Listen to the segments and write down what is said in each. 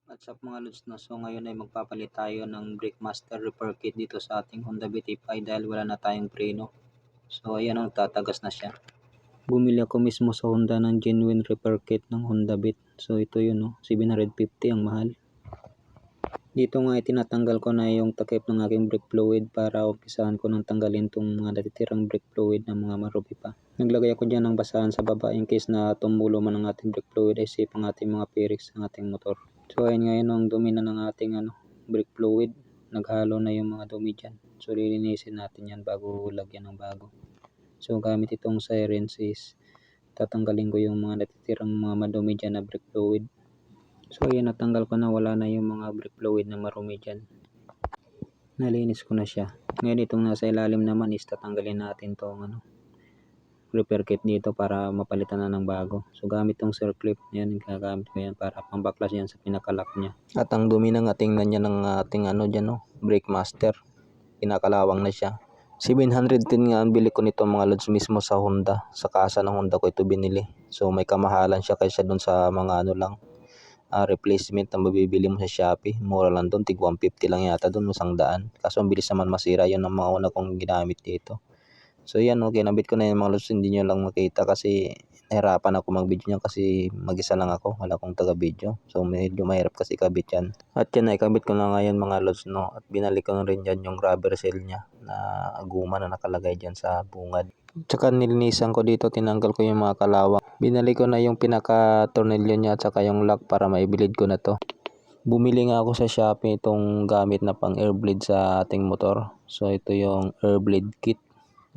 What's up mga lods, no? So ngayon ay magpapalit tayo ng Brake Master repair kit dito sa ating Honda Beat Ti dahil wala na tayong preno. So ayan, tatagas na siya. Bumili ako mismo sa Honda ng genuine repair kit ng Honda Beat. So ito yun, no? 750 ang mahal. Dito nga ay tinatanggal ko na yung takip ng aking brake fluid para umpisahan ko nang tanggalin itong mga natitirang brake fluid na mga marumi pa. Naglagay ako dyan ng basahan sa baba in case na tumulo man ang ating brake fluid ay safe ang ating mga bearings ng ating motor. So ayun, ngayon ang dumi na ng ating brake fluid, naghalo na yung mga dumi dyan. So lilinisin natin yan bago lagyan ng bago. So gamit itong sirens is tatanggalin ko yung mga natitirang mga madumi dyan na brake fluid. So ayan, natanggal ko na, wala na yung mga brake fluid na marumi dyan. Nalinis ko na siya. Ngayon itong nasa ilalim naman is tatanggalin natin itong repair kit dito para mapalitan na ng bago. So gamit tong circlip, yan gagamit ko yan para pambaklas yan sa pinakalock niya. At ang dumi na nga, tingnan niya ng ating dyan, brake master. Pinakalawang na siya. 710 nga ang bili ko nito mga lods mismo sa Honda. Sa kasa ng Honda ko ito binili. So may kamahalan siya kaysa dun sa mga replacement na mabibili mo sa Shopee. Mura lang doon, tig 150 lang yata doon, 100. Kaso ang bilis naman masira, yun ang mga una kong ginamit dito. So yan, okay, nabit ko na yung mga lods, hindi nyo lang makita kasi nahirapan ako mag-video niyan kasi mag-isa lang ako, wala akong taga-video. So medyo mahirap kasi kabit yan. At yan, ikabit ko na ngayon mga lods, no. At binalik ko na rin dyan yung rubber seal niya na guma na nakalagay dyan sa bungad. Tsaka nilinisan ko dito, tinanggal ko yung mga kalawang. Binalik ko na yung pinaka-tornilyo niya at saka yung lock para maibilid ko na to. Bumili nga ako sa Shopee itong gamit na pang air bleed sa ating motor. So ito yung air bleed kit.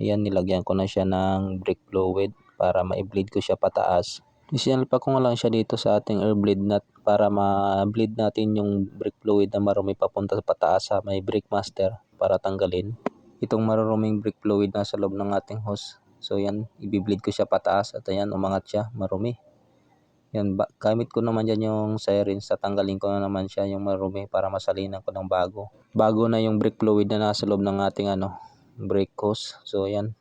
Ayan, nilagyan ko na siya ng brake fluid para ma-bleed ko siya pataas. Isinalpa ko nga lang siya dito sa ating air bleed nut para ma-bleed natin yung brake fluid na marumi papunta sa pataas sa may brake master para tanggalin itong maruruming brake fluid na sa loob ng ating hose. So yan, i-bleed ko siya pataas at ayan, umangat siya, marumi. Yan, gamit ko naman dyan yung sirens, tatanggalin ko na naman siya yung marumi para masalinan ko ng bago. Bago na yung brake fluid na nasa loob ng ating brake hose. So yan,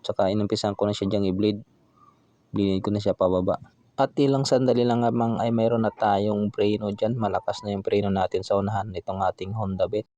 tsaka inumpisan ko na siya dyang i-bleed. Bleed ko na siya pababa. At ilang sandali lang ay mayroon na tayong preno dyan. Malakas na yung preno natin sa unahan nitong ating Honda Beat.